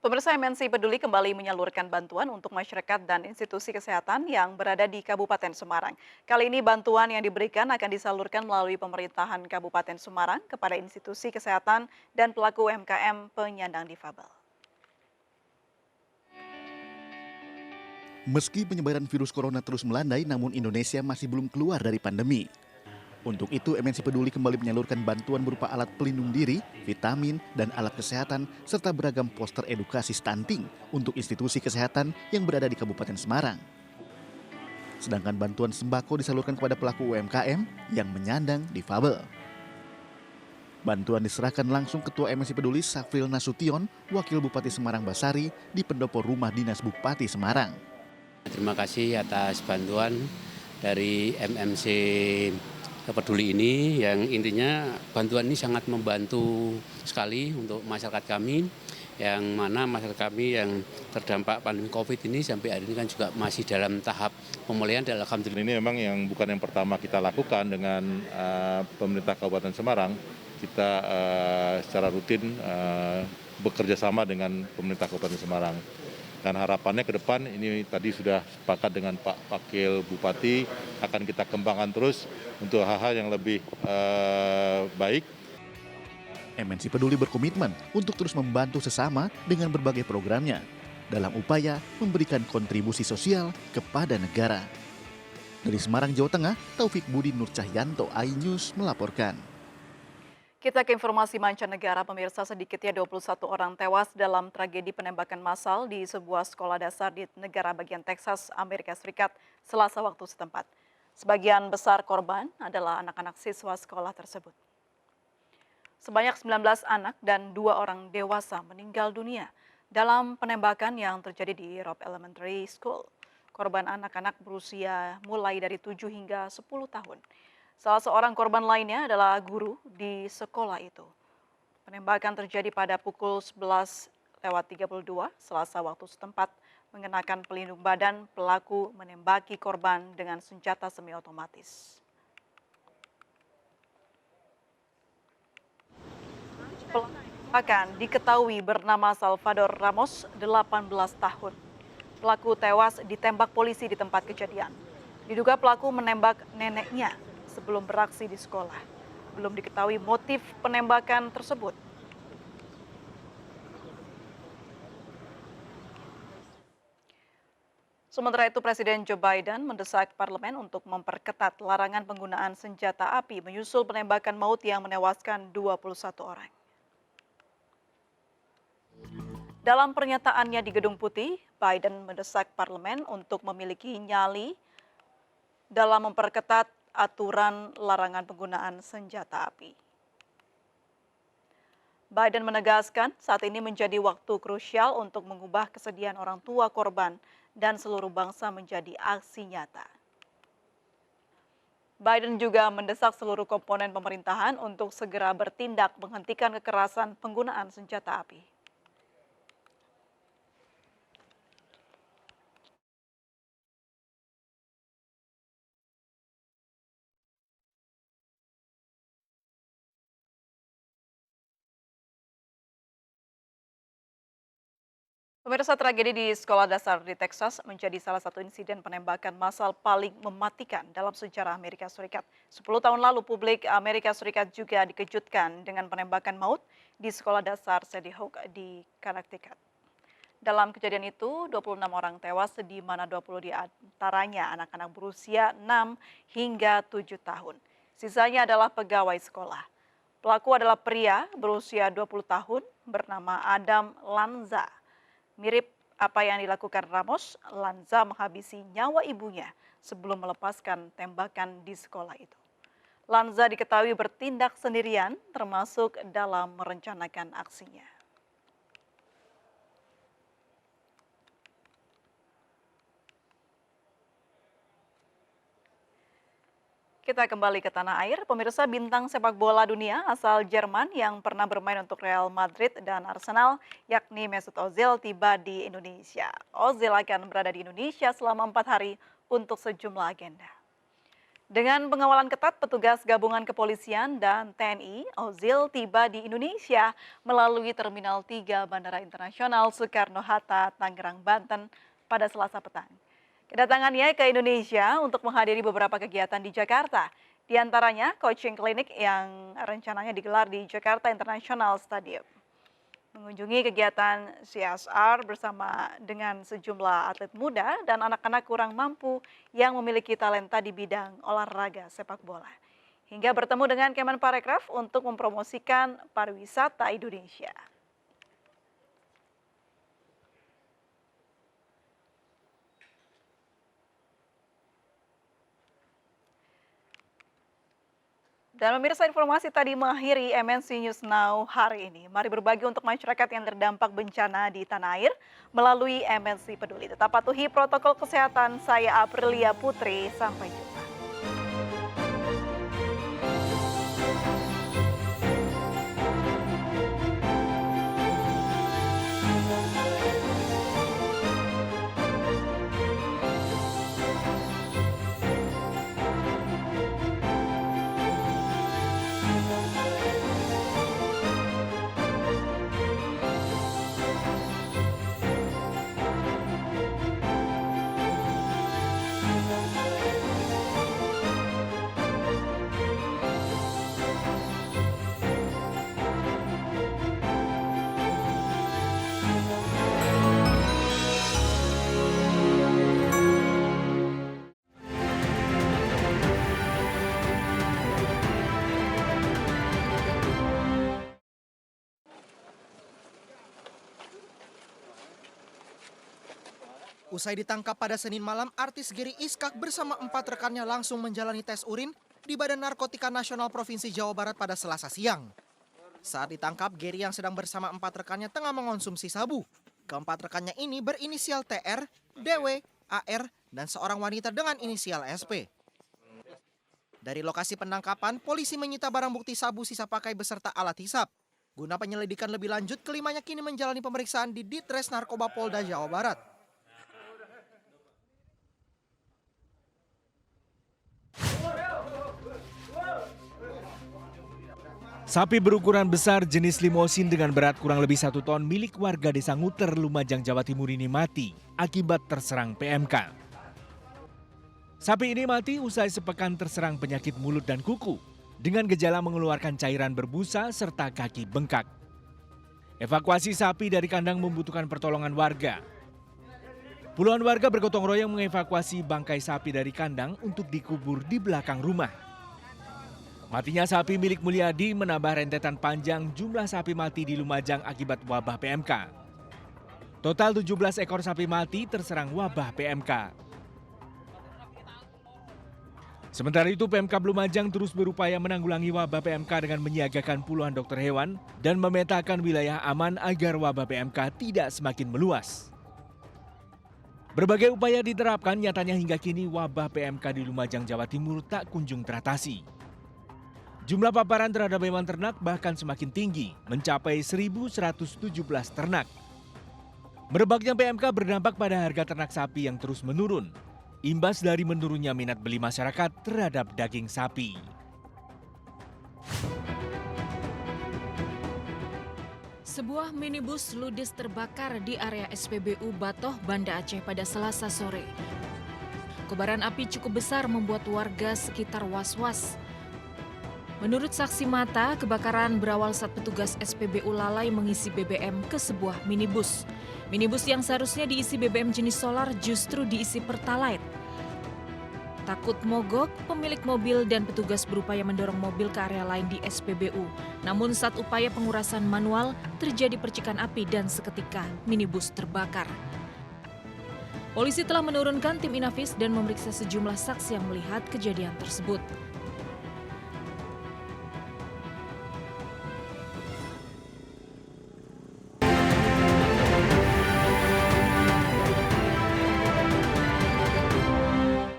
Pemirsa MNC Peduli kembali menyalurkan bantuan untuk masyarakat dan institusi kesehatan yang berada di Kabupaten Semarang. Kali ini bantuan yang diberikan akan disalurkan melalui pemerintahan Kabupaten Semarang kepada institusi kesehatan dan pelaku UMKM penyandang difabel. Meski penyebaran virus corona terus melandai, namun Indonesia masih belum keluar dari pandemi. Untuk itu, MNC Peduli kembali menyalurkan bantuan berupa alat pelindung diri, vitamin, dan alat kesehatan, serta beragam poster edukasi stunting untuk institusi kesehatan yang berada di Kabupaten Semarang. Sedangkan bantuan sembako disalurkan kepada pelaku UMKM yang menyandang difabel. Bantuan diserahkan langsung Ketua MNC Peduli Safril Nasution, Wakil Bupati Semarang Basari, di pendopo Rumah Dinas Bupati Semarang. Terima kasih atas bantuan dari MMC Peduli ini, yang intinya bantuan ini sangat membantu sekali untuk masyarakat kami, yang mana masyarakat kami yang terdampak pandemi COVID ini sampai hari ini kan juga masih dalam tahap pemulihan dan alhamdulillah. Ini memang yang bukan yang pertama kita lakukan dengan pemerintah Kabupaten Semarang. Kita secara rutin bekerja sama dengan pemerintah Kabupaten Semarang. Dan harapannya ke depan ini tadi sudah sepakat dengan Pak Wakil Bupati akan kita kembangkan terus untuk hal-hal yang lebih baik. MNC Peduli berkomitmen untuk terus membantu sesama dengan berbagai programnya dalam upaya memberikan kontribusi sosial kepada negara. Dari Semarang, Jawa Tengah, Taufik Budi Nur Cahyanto, iNews melaporkan. Kita ke informasi mancanegara, pemirsa, sedikitnya 21 orang tewas dalam tragedi penembakan massal di sebuah sekolah dasar di negara bagian Texas, Amerika Serikat, Selasa waktu setempat. Sebagian besar korban adalah anak-anak siswa sekolah tersebut. Sebanyak 19 anak dan 2 orang dewasa meninggal dunia dalam penembakan yang terjadi di Robb Elementary School. Korban anak-anak berusia mulai dari 7 hingga 10 tahun. Salah seorang korban lainnya adalah guru di sekolah itu. Penembakan terjadi pada pukul 11:32 Selasa waktu setempat. Mengenakan pelindung badan, pelaku menembaki korban dengan senjata semi otomatis. Penembakan diketahui bernama Salvador Ramos, 18 tahun. Pelaku tewas ditembak polisi di tempat kejadian. Diduga pelaku menembak neneknya sebelum beraksi di sekolah. Belum diketahui motif penembakan tersebut. Sementara itu, Presiden Joe Biden mendesak parlemen untuk memperketat larangan penggunaan senjata api menyusul penembakan maut yang menewaskan 21 orang. Dalam pernyataannya di Gedung Putih, Biden mendesak parlemen untuk memiliki nyali dalam memperketat aturan larangan penggunaan senjata api. Biden menegaskan saat ini menjadi waktu krusial untuk mengubah kesedihan orang tua korban dan seluruh bangsa menjadi aksi nyata. Biden juga mendesak seluruh komponen pemerintahan untuk segera bertindak menghentikan kekerasan penggunaan senjata api. Pemirsa, tragedi di sekolah dasar di Texas menjadi salah satu insiden penembakan massal paling mematikan dalam sejarah Amerika Serikat. 10 tahun lalu, publik Amerika Serikat juga dikejutkan dengan penembakan maut di sekolah dasar Sandy Hook di Connecticut. Dalam kejadian itu, 26 orang tewas, di mana 20 di antaranya anak-anak berusia 6 hingga 7 tahun. Sisanya adalah pegawai sekolah. Pelaku adalah pria berusia 20 tahun bernama Adam Lanza. Mirip apa yang dilakukan Ramos, Lanza menghabisi nyawa ibunya sebelum melepaskan tembakan di sekolah itu. Lanza diketahui bertindak sendirian, termasuk dalam merencanakan aksinya. Kita kembali ke tanah air. Pemirsa, bintang sepak bola dunia asal Jerman yang pernah bermain untuk Real Madrid dan Arsenal, yakni Mesut Ozil, tiba di Indonesia. Ozil akan berada di Indonesia selama 4 hari untuk sejumlah agenda. Dengan pengawalan ketat, petugas gabungan kepolisian dan TNI, Ozil tiba di Indonesia melalui Terminal 3 Bandara Internasional Soekarno-Hatta, Tangerang, Banten pada Selasa petang. Kedatangannya ke Indonesia untuk menghadiri beberapa kegiatan di Jakarta, di antaranya coaching klinik yang rencananya digelar di Jakarta International Stadium. Mengunjungi kegiatan CSR bersama dengan sejumlah atlet muda dan anak-anak kurang mampu yang memiliki talenta di bidang olahraga sepak bola. Hingga bertemu dengan Kemenparekraf untuk mempromosikan pariwisata Indonesia. Dan pemirsa, informasi tadi mengakhiri MNC News Now hari ini. Mari berbagi untuk masyarakat yang terdampak bencana di tanah air melalui MNC Peduli. Tetap patuhi protokol kesehatan. Saya Aprilia Putri, sampai jumpa. Usai ditangkap pada Senin malam, artis Gary Iskak bersama 4 rekannya langsung menjalani tes urin di Badan Narkotika Nasional Provinsi Jawa Barat pada Selasa siang. Saat ditangkap, Gary yang sedang bersama 4 rekannya tengah mengonsumsi sabu. Keempat rekannya ini berinisial TR, DW, AR, dan seorang wanita dengan inisial SP. Dari lokasi penangkapan, polisi menyita barang bukti sabu sisa pakai beserta alat hisap. Guna penyelidikan lebih lanjut, kelimanya kini menjalani pemeriksaan di Ditres Narkoba Polda Jawa Barat. Sapi berukuran besar jenis limosin dengan berat kurang lebih 1 ton milik warga desa Nguter, Lumajang, Jawa Timur ini mati akibat terserang PMK. Sapi ini mati usai sepekan terserang penyakit mulut dan kuku dengan gejala mengeluarkan cairan berbusa serta kaki bengkak. Evakuasi sapi dari kandang membutuhkan pertolongan warga. Puluhan warga bergotong royong mengevakuasi bangkai sapi dari kandang untuk dikubur di belakang rumah. Matinya sapi milik Mulyadi menambah rentetan panjang jumlah sapi mati di Lumajang akibat wabah PMK. Total 17 ekor sapi mati terserang wabah PMK. Sementara itu, Pemkab Lumajang terus berupaya menanggulangi wabah PMK dengan menyiagakan puluhan dokter hewan dan memetakan wilayah aman agar wabah PMK tidak semakin meluas. Berbagai upaya diterapkan, nyatanya hingga kini wabah PMK di Lumajang, Jawa Timur tak kunjung teratasi. Jumlah paparan terhadap hewan ternak bahkan semakin tinggi, mencapai 1.117 ternak. Merebaknya PMK berdampak pada harga ternak sapi yang terus menurun, imbas dari menurunnya minat beli masyarakat terhadap daging sapi. Sebuah minibus ludes terbakar di area SPBU Batoh, Banda Aceh pada Selasa sore. Kobaran api cukup besar membuat warga sekitar was-was. Menurut saksi mata, kebakaran berawal saat petugas SPBU lalai mengisi BBM ke sebuah minibus. Minibus yang seharusnya diisi BBM jenis solar justru diisi Pertalite. Takut mogok, pemilik mobil dan petugas berupaya mendorong mobil ke area lain di SPBU. Namun saat upaya pengurasan manual, terjadi percikan api dan seketika minibus terbakar. Polisi telah menurunkan tim Inafis dan memeriksa sejumlah saksi yang melihat kejadian tersebut.